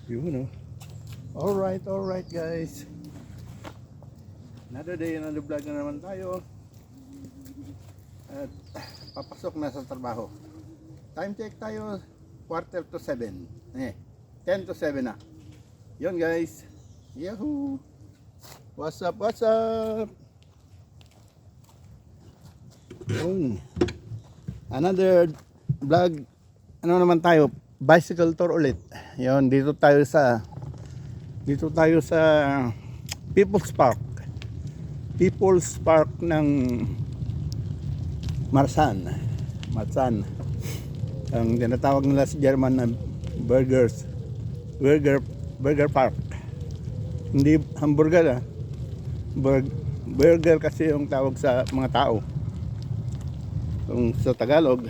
Yun, oh. Alright guys. Another day, another vlog na naman tayo. At papasok na sa trabaho. Time check tayo, 6:45. 10 to 7 na. Yun guys. Yahoo! What's up? Yun. Another vlog. Ano naman tayo? Bicycle tour ulit. Yun, dito tayo sa People's Park ng Marsan. Ang tinatawag nila sa German na Burger Park. Hindi hamburger burger kasi yung tawag sa mga tao. Kung sa Tagalog,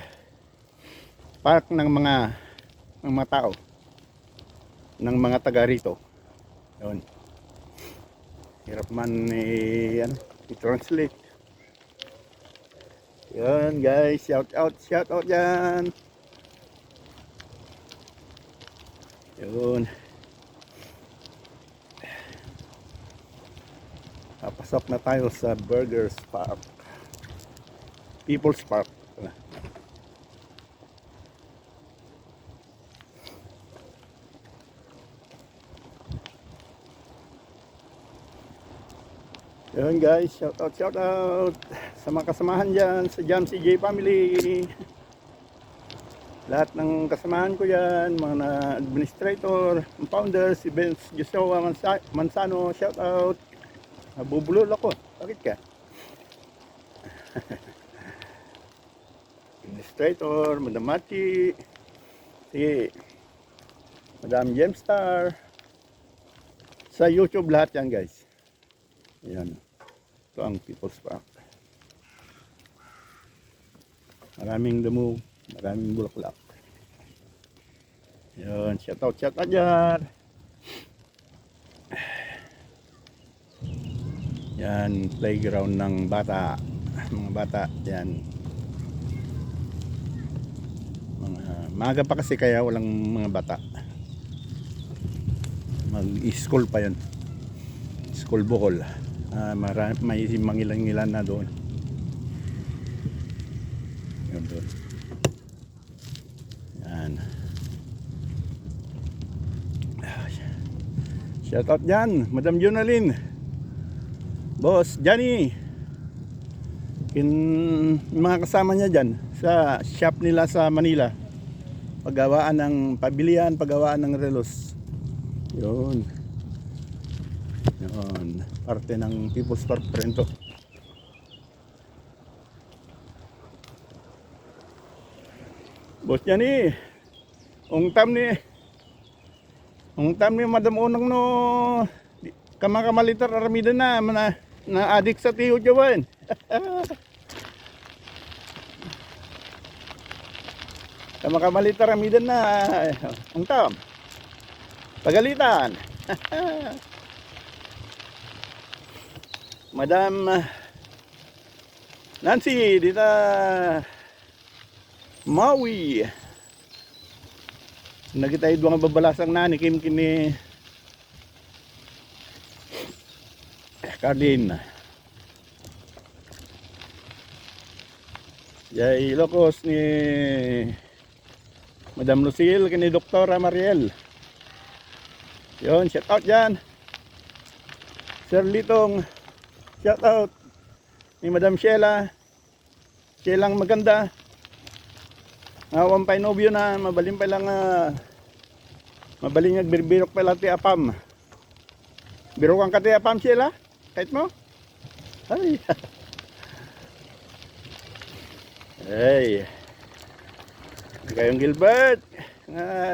park ng mga tao, ng mga taga rito. Yun. Hirap man i-translate. Yun guys, shout out yan. Yun. Papasok na tayo sa People's Park. Yun guys, shout out sa mga kasamahan dyan sa Jam CJ family. Lahat ng kasamahan ko yan, mga administrator, founder, si Benz Joshua Manzano, shout out. Nabubulol ako, bakit ka? Administrator, Madam Machi, si Madam Gemstar. Sa YouTube lahat yan guys. Ayan. Ito ang People's Park. Maraming damo, maraming bulaklak. Ayan, shout out dyan. Yan, playground ng bata. Mga bata, yan. Maaga pa kasi kaya walang mga bata. Mag-school pa yan. School bukol. May mangilan-ngilan na doon. Yun doon. Yan. Shout out dyan, Madam Jonalyn, Boss Johnny, mga kasama niya dyan sa shop nila sa Manila. Paggawaan ng pabilihan, paggawaan ng relos. Yun. Parte ng People's Park pa rin to. Boss Johnny, ung tam ni Madam Unang no kamakamaalitar aramida na adik sa tiyo jawan. Kamakamaalitar aramida na ung tam pagalitan. Madam Nancy dita Maui. Nagitay duang babalasang nani kim kini Cardin. Yay lokos ni Madam Lucille kini Doktora Mariel. Yun, shout out dyan. Sir Litong, shout out ni Madam Sheila. Sheilang maganda. Ngawan pa inobyo na, mabaling pa lang mabaling nagbirok pa lang ti apam. Birokan ka ti apam Sheila? Kahit mo? Ay. Hey. Kayong Gilbert.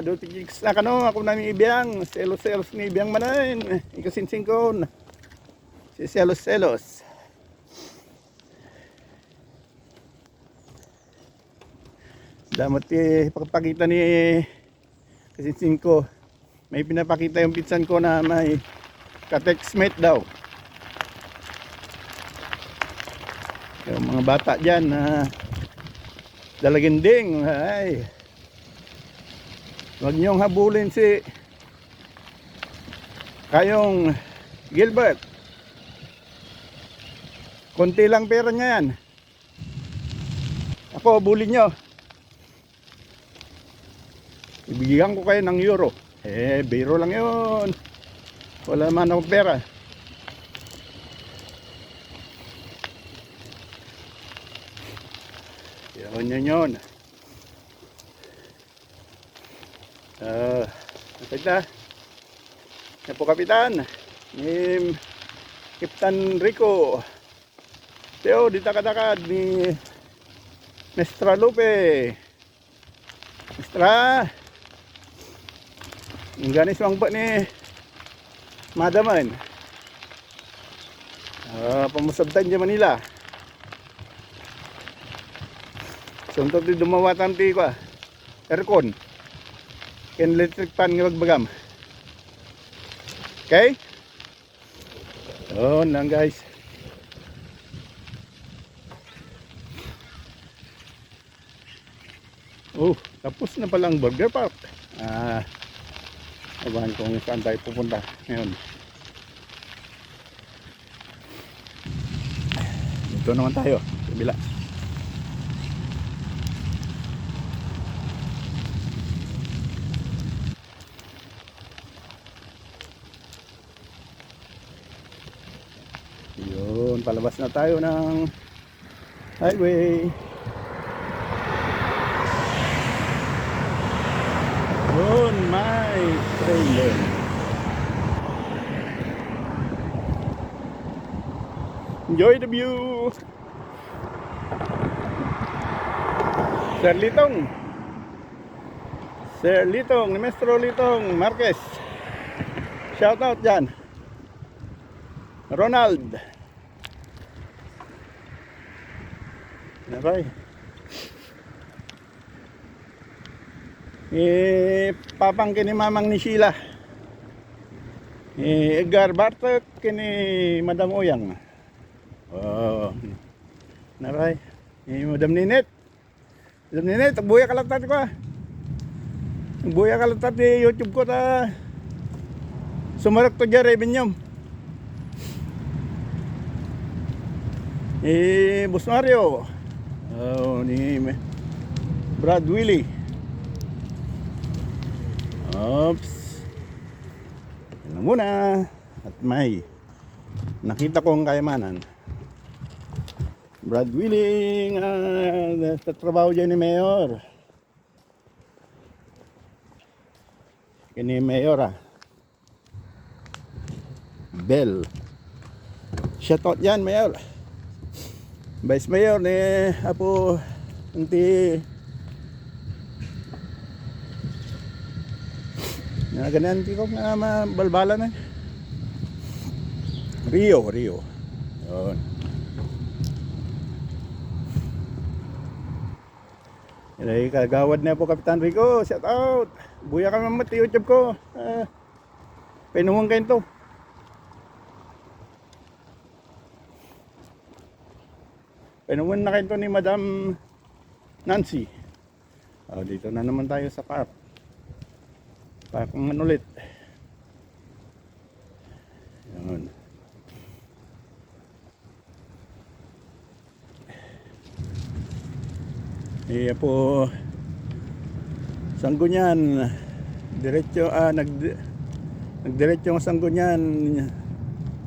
Do tigigs na kano ako nami ibiyang selos ni ibiyang manain ikasinsing ko si selos damat ipakita ni kasinsing ko may pinapakita yung pinsan ko na may ka-textmate daw yung mga bata dyan na dalaginding ay. Huwag niyong habulin si Kayong Gilbert, konti lang pera niya yan. Ako, bulin nyo. Ibigyan ko kayo ng euro. Biro lang yun. Wala man akong pera. Yun. Nakita. Yan po kapitan. Ni Kapitan Rico. Teo, di takad-takad ni Mestra Lupe. Mestra. Ang ganis mangpa ni Madaman. Pamusabtan di Manila. Suntok di dumawatan ti ko. Aircon. Ken electric pan nga magbagam. Okay? Yun lang guys. Tapos na palang Burger Park. Abahan kung saan tayo pupunta ngayon. Dito naman tayo, kabila. Yun, palabas na tayo ng highway. Yun, may trailer. Enjoy the view. Sir Litong, Maestro Litong Marquez. Shout out dyan. Ronald. Okay. Papangkin ni mamang ni Sheila. Edgar Bartok kini Madam Oyang. Naray. Madam Ninet. Madam Ninet, tagbuya kalatat ko. Tagbuya kalatat di YouTube ko ta. Sumarak to dyan revenyom. Boss Mario. Ni Brad Willie. Oops. Yan muna. At may nakita kong kayamanan. Brad Willie sa trabaho dyan ni Mayor. Kini Mayor Bell. Shoutout dyan Mayor. Vice Mayor ni Apo Unti na ganyan ko nga mabalbala na Rio yun. Ilay kagawad na po Kapitan Rico. Shout out. Buya ka naman ti YouTube ko. Pinuhong kayo to. Pinuhong na kayo to ni Madam Nancy. Dito na naman tayo sa park. Parang ulit. Yan. Iya po Sanggunian diretso nagdiretso ang Sanggunian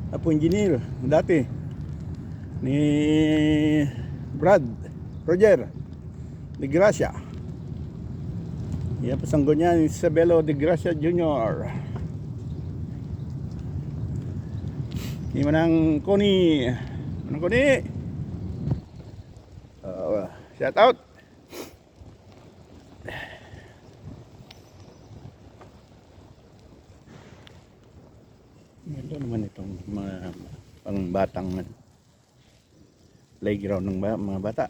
Apo engineer dati ni Brad Roger de Gracia. Iya po Sanggunian Isabelo de Gracia Jr. Ni manang Connie. Manang Connie. Shout out. Ito naman itong mga pangbatang playground ng mga bata.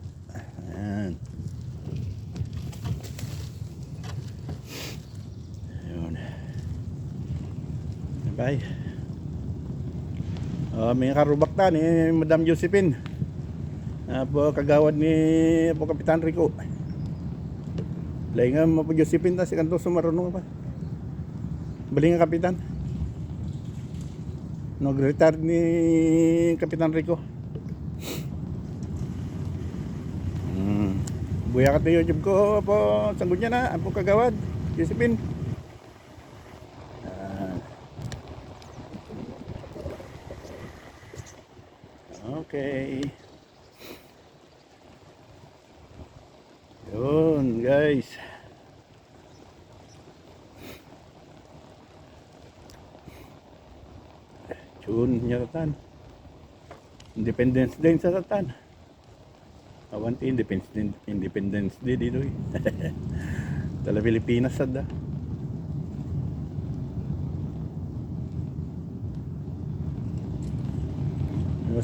Ayan. Ayun. Bye. May karubakta ni Madam Josephine. Po kagawad ni po Kapitan Rico. Lain nga mo po Josephine ta si kanto sumarunong pa. Bali nga Kapitan. Nag-retire ni Kapitan Rico. Buya ka na YouTube ko po. Sanggol niya na. Ang kagawad. Josephine. Okay. Yun guys. June nyaratan. Independence Day sa Satan. Awanti Independence Day dito eh. Tala Pilipinas sada.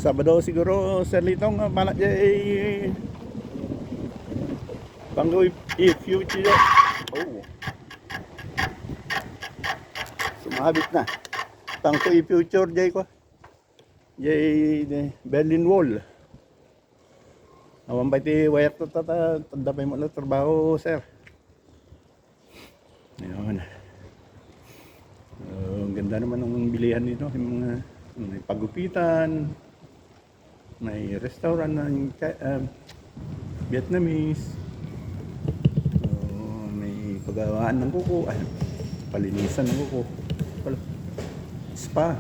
Sabado siguro sa litong balak jay panggoy future. Oh. Sumabit na. Panggoy future jay ko. Jay Berlin Wall. Awan ba iti wire to tanda pa mo na trabaho sir. Ayun. Ang ganda naman ng bilihan dito, yung mga may pagupitan, may restaurant ng Vietnamese, may paggawaan ng kuko, palinisan ng kuko, spa,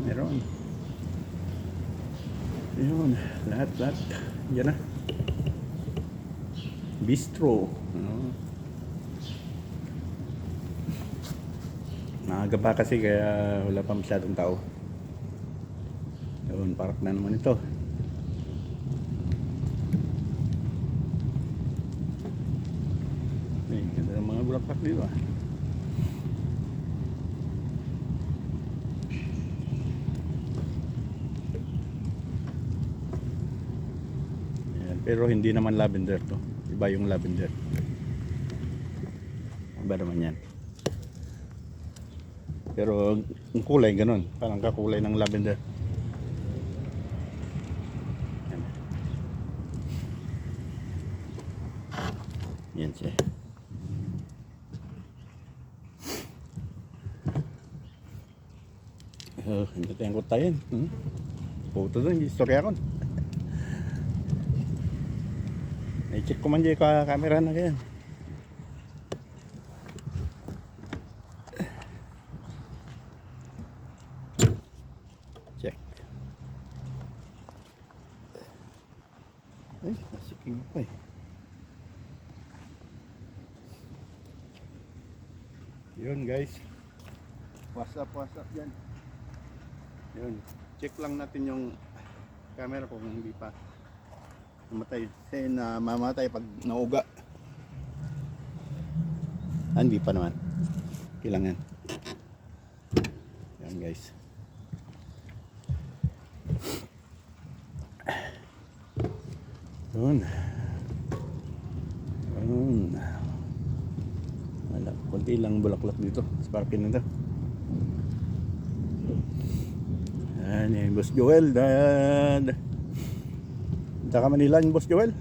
meron. Yun, lahat, yan na. Bistro. Maaga pa kasi kaya wala pa masyadong tao. Yun, park na naman ito. May ganda ng mga bulaklak dito ah. Pero hindi naman lavender to. Iba yung lavender. Iba naman yan. Pero ang kulay ganun. Parang kakulay ng lavender. Yan siya. Hindi tayong kutayin. Photo doon. Istorya ko. I-check ko man dyan ka camera na ganyan. Check. Ay, nasiking pa eh. Yun guys. WhatsApp yan. Yun. Check lang natin yung camera kung hindi pa mamatay. Kasi mamatay pag nauga. Hindi pa naman. Kailangan. Yan guys. Yun. Wala. Kunti lang bulaklak dito. Sa parking na ito. Yan yung Boss Joel. Saka Manila yung Boss Joel.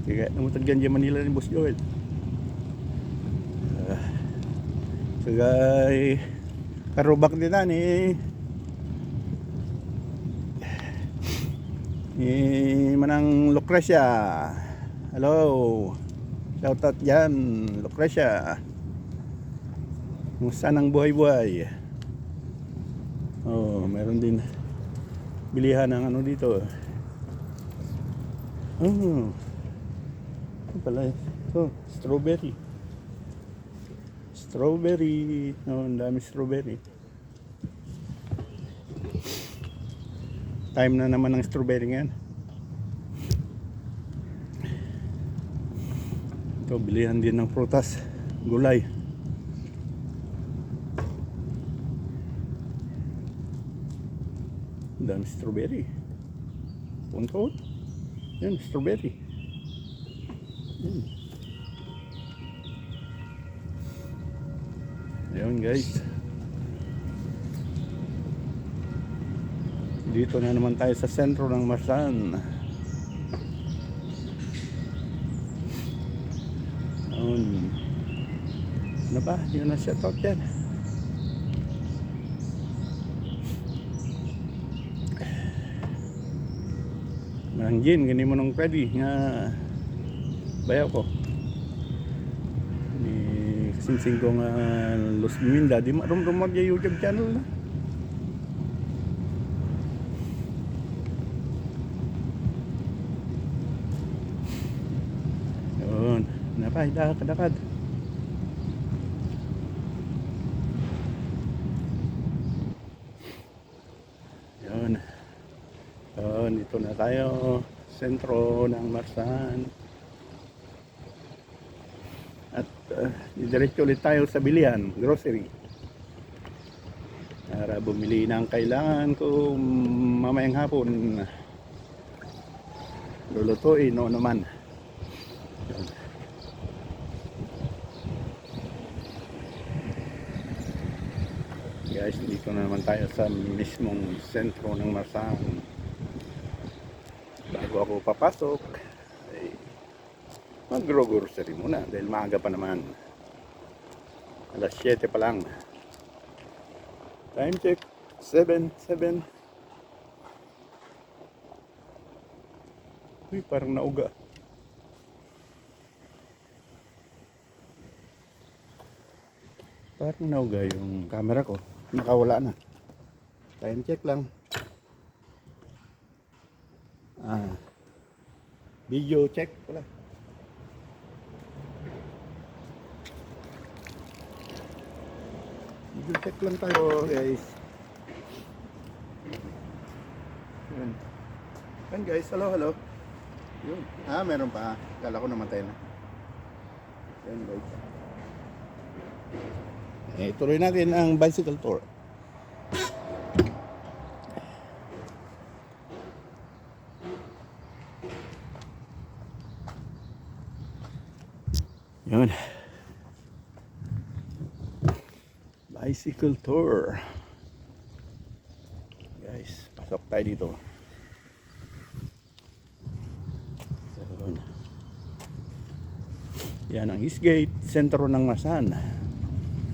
Kaya namutagyan dyan Manila yung Boss Joel. Sagay karubak din na ni Manang Lucrecia. Hello. Shoutout dyan Lucrecia. Kumusta ng buhay-buhay? Oh, meron din bilihan ng ano dito. Oh. Ito pala. Oh, strawberry. Strawberry. Oh, ang dami strawberry. Time na naman ng strawberry ngayon. Ito, bilihan din ng prutas. Gulay. Dami strawberry. Punto. Yan, strawberry. Yan guys. Dito na naman tayo sa sentro ng Marsan. Yun. Ano ba? Yun na shoutout yan. Mananggin, gani mo nung pwede nga bayaw ko. Ni kasinsing ko nga Los Minda, di marumrumag yung YouTube channel na. Yun, napay, dakad. Yun. Dito na tayo, sentro ng Marsan. At diretso ulit tayo sa bilihan, grocery. Para bumili ng kailangan ko mamayang hapon. Lulutuin o naman. Yun. Guys, dito na naman tayo sa mismong sentro ng Marsan. Bago ako papasok ay mag-grocery muna dahil maaga pa naman. Alas 7 pa lang. Time check 7. Uy, parang nauga. Parang nauga yung camera ko. Nakawala na. Time check lang. Video check pala. Video check lang tayo, guys. Yun. Yan guys, hello. Yun. Meron pa. Kala ko namatay na. Yan guys. Tuloy natin ang bicycle tour. Yun. Bicycle tour. Guys, pasok tayo dito. Yun. Yan ang Eastgate, sentro ng Marsan.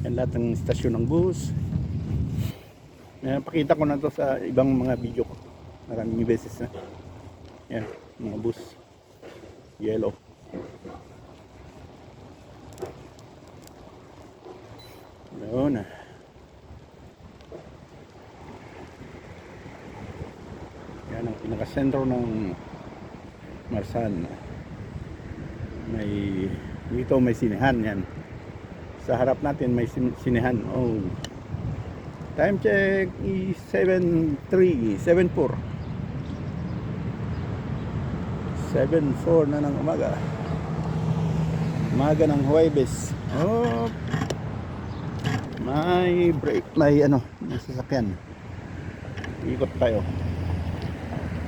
Yan lahat ng istasyon ng bus. Pakita ko na to sa ibang mga video ko. Maraming beses na. Yan, mga bus. Yellow. Yun. Yan ang pinakasentro ng Marsan. Dito may sinehan yan. Sa harap natin may sinehan. Oh. Time check is 7:04 na ng umaga. Umaga ng Huwebes. Oh. May break, may sasakyan. Ikot tayo.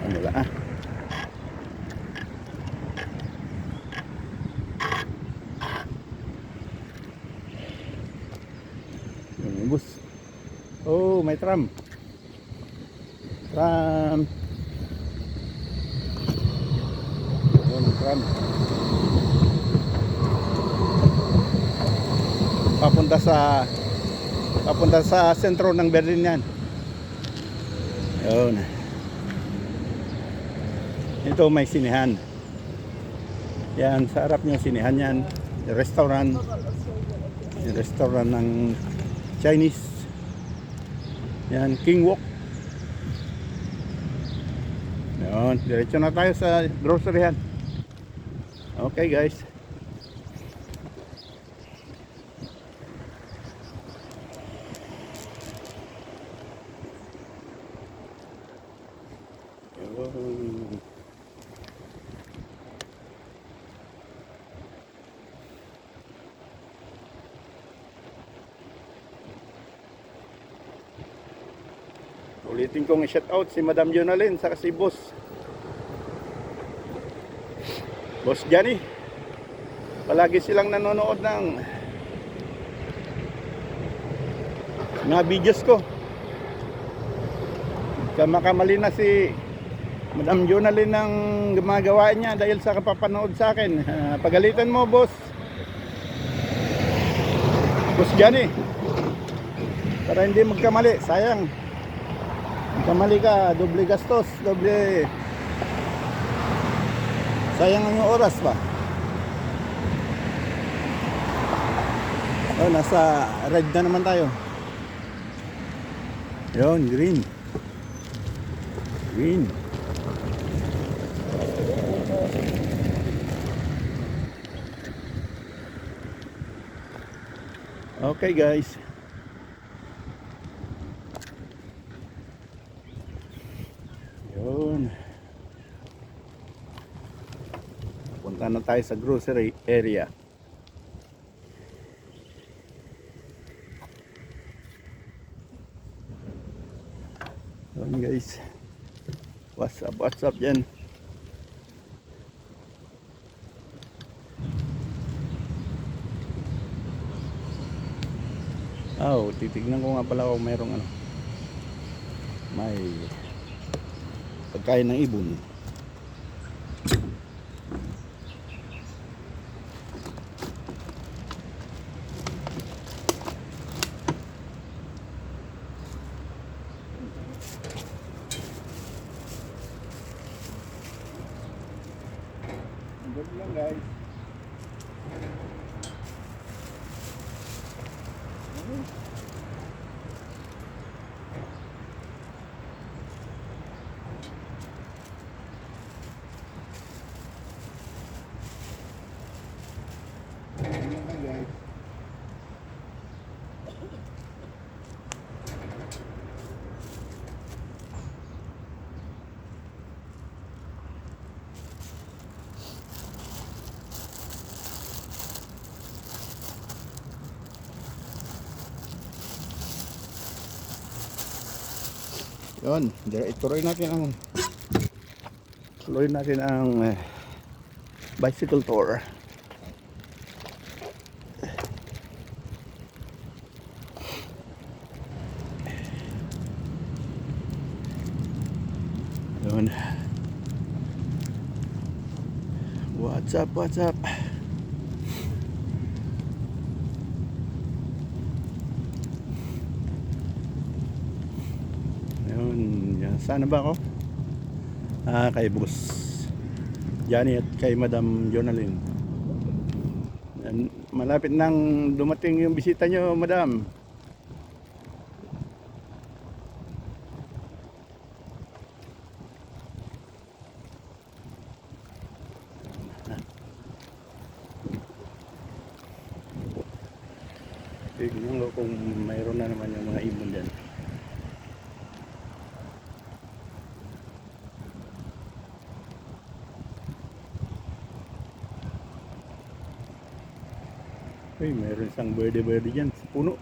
Wala Yung bus. Oh, may tram. Tram. Yun, tram. Papunta sa sentro ng Berlin yan. Yun. Ito may sinehan. Yan, sa harap nyo sinehan yan. Restaurant. Restaurant ng Chinese. Yan, King Walk. Yun, diretso na tayo sa groceryhan. Okay guys. Yun. Ulitin kong i-shout out si Madam Jonalyn sa si Boss Johnny. Palagi silang nanonood ng mga videos ko. Makamali na si Madam Jonalyn ng gumagawa niya dahil sa kapapanood sa akin. Pagalitan mo, boss. Boss Johnny. Para hindi magkamali, sayang. Magkamali ka, doble gastos, doble. Sayang ang oras ba? Oh, nasa red na naman tayo. Yun, green. Green. Okay guys. Yun. Punta na tayo sa grocery area. Yun guys. What's up yan? Oh, titignan ko nga pala kung mayroong ano. May pagkain ng ibon. Good lang guys. Yun, tuloy natin ang bicycle tour. Yun. What's up? Yan. Sana ba ako? Kay Boss Johnny at kay Madam Jonalyn. Yan, malapit nang dumating yung bisita nyo, Madam. Tignan ko kung mayroon na naman yung mga ibon dyan. Uy, mayroon isang berde dyan sa puno.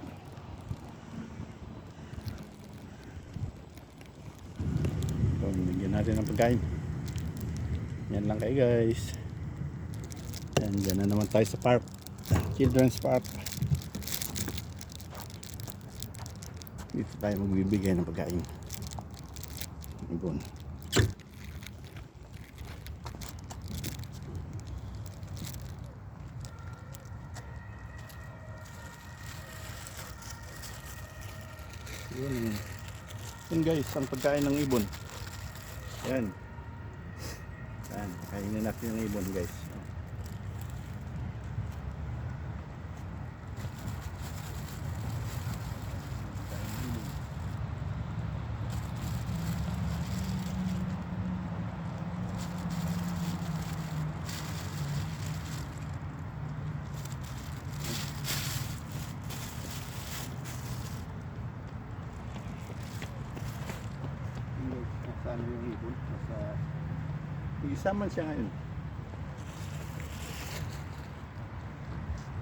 So, bigyan natin ng pagkain. Yan lang kayo guys. Yan, dyan na naman tayo sa park. Children's park. Dito tayo magbibigay ng pagkain. Ibon. Yun guys, ang pagkain ng ibon. Yan. Yan, kainin natin yung ibon guys. Ano yung ibon? Isa man siya ngayon.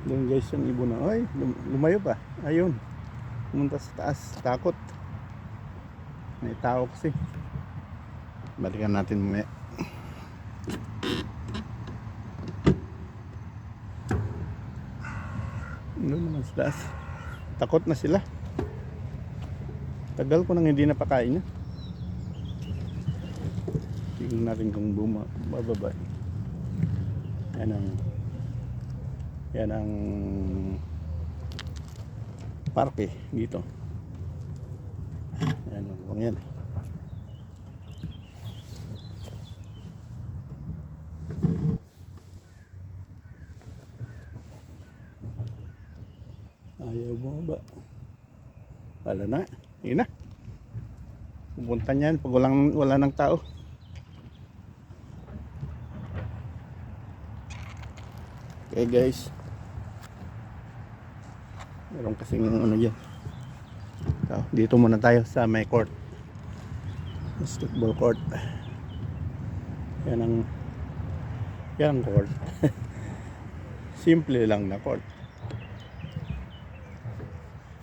Doon guys yung ibon na. Ay, lumayo pa. Ayun. Pumunta sa taas. Takot. May tao kasi. Balikan natin mamaya. Doon naman sa taas. Takot na sila. Tagal ko nang hindi napakain. Tingnan natin kung bababa. Yan ang parke dito. Ayan, maluwang yan. Ayaw mo ba? Wala na. Yun na. Pupunta niyan pag wala ng tao. Okay guys. Meron kasing ano dyan. So, dito muna tayo sa may court. Basketball court. Yan ang court. Simple lang na court.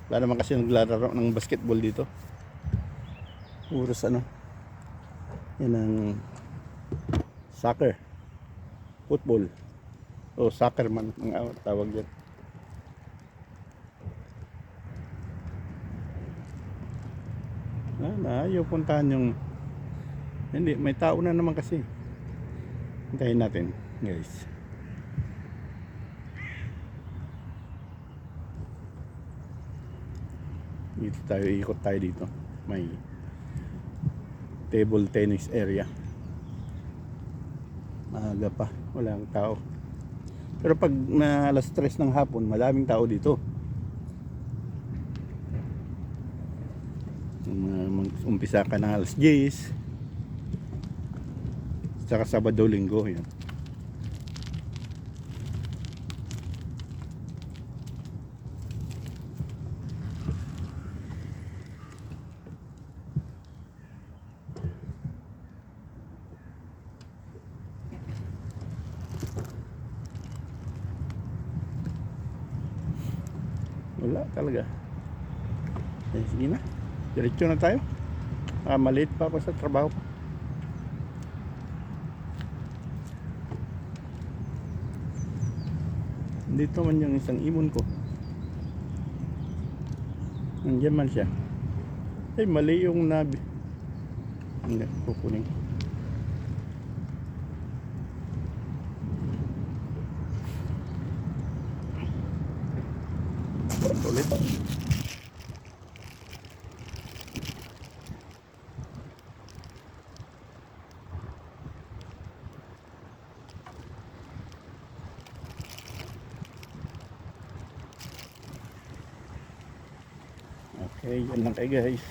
Wala naman kasi naglalaro ng basketball dito. Puros ano. Yan ang soccer. Football. O soccer man ang tawag dyan. Ayaw puntahan yung hindi, may tao na naman kasi. Hintayin natin guys. Dito tayo, ikot tayo dito. May table tennis area. Maaga pa, walang tao. Pero pag na alas 3 ng hapon, maraming tao dito. Umpisa ka ng alas 10. Saka Sabado, Linggo, yan. Wala talaga. Sige na, diretso na tayo. Maliit pa ako sa trabaho. Dito man yung isang ibon ko. Nandiyan man siya. Ay, mali yung nabi. Hindi, kukunin. Ulit. Okay, yan lang kayo guys.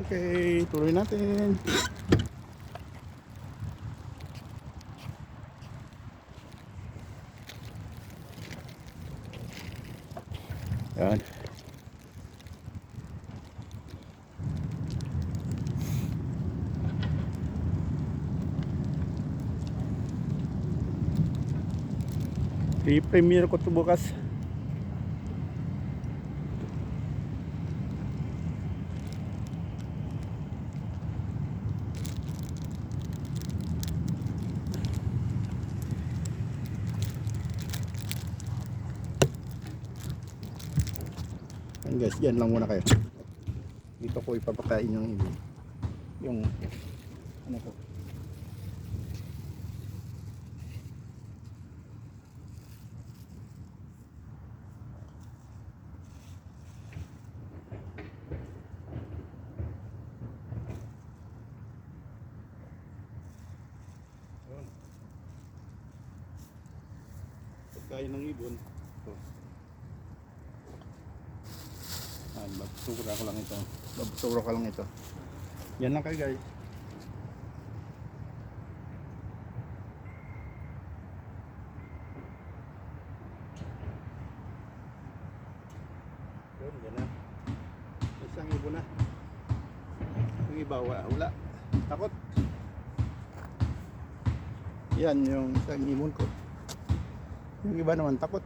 Okay, tuloy natin. Yan. I-premiere ko ito bukas. Yan guys, yan lang muna kayo. Dito ko ipapakain yung ano ko. Pagkain ng ibon. Ito. Babusura ko lang ito. Babusura ko lang ito. Yan lang kayo guys. isang ibon na. Yung iba wala. Takot. Yan yung isang ibon ko. Yung iba naman takot.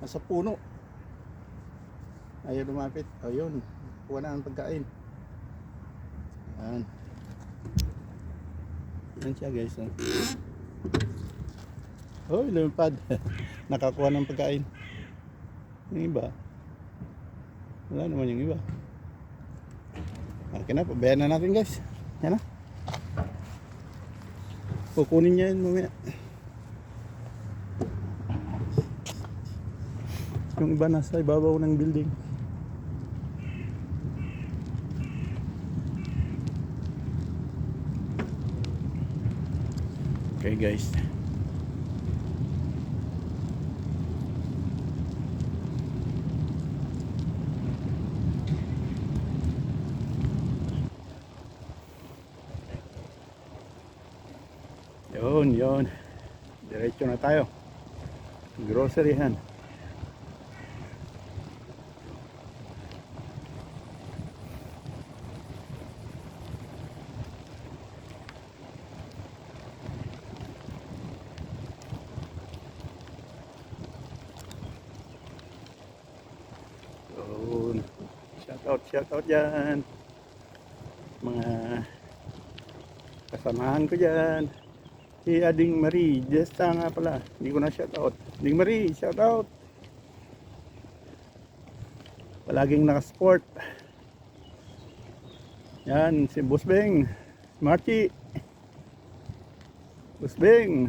Nasa puno. Ayaw lumapit. Ayun. Kuha na ang pagkain. Yan. Yan siya guys. Oh, lumipad. Nakakuha ng pagkain. Yung iba. Wala naman yung iba. Okay na, pabayaan na natin guys. Yan na. Kukunin niya yun mamaya. Yung iba nasa ibabaw ng building. Okay guys. Yun. Diretso na tayo. Groceryhan. Yun. Shout out dyan. Mga kasamahan ko dyan. Si Ading Marie, Jesta nga pala. Hindi ko na shout out. Ading Marie, shout out. Palaging nakasport. Yan, si Boss Beng. Marty. Boss Beng.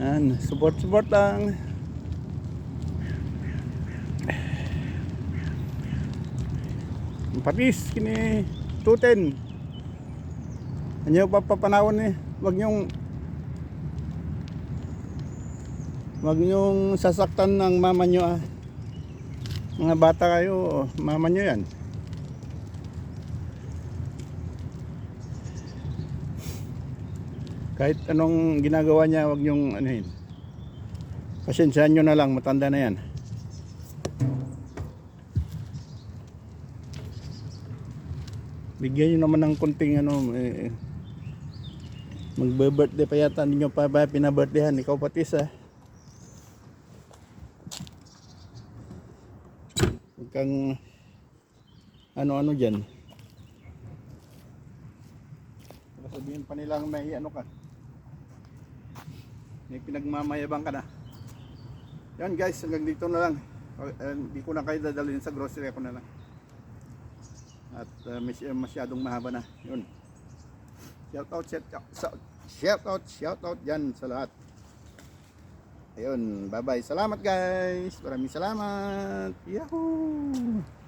Yan, support lang. Patis, kini tuten. Anyo papapanawon eh. Wag nyong sasaktan ng mama nyo ah. Mga bata kayo, mama nyo yan. Kahit anong ginagawa niya, wag nyong anuhin. Pasensyaan nyo na lang, matanda na yan. Bigyan nyo naman ng konting magbe-birthday pa yata, hindi nyo pa ba pinabirthdayhan, ikaw patis ah. Huwag kang ano-ano dyan. Sabihin pa nilang may ka, may pinagmamayabang ka na. Yan guys, hanggang dito na lang. Hindi ko na kayo dadalhin sa grocery, ako na lang. At masyadong mahaba na. Yun. Shout out dyan sa lahat. Ayun, bye bye. Salamat guys. Maraming salamat. Yahoo!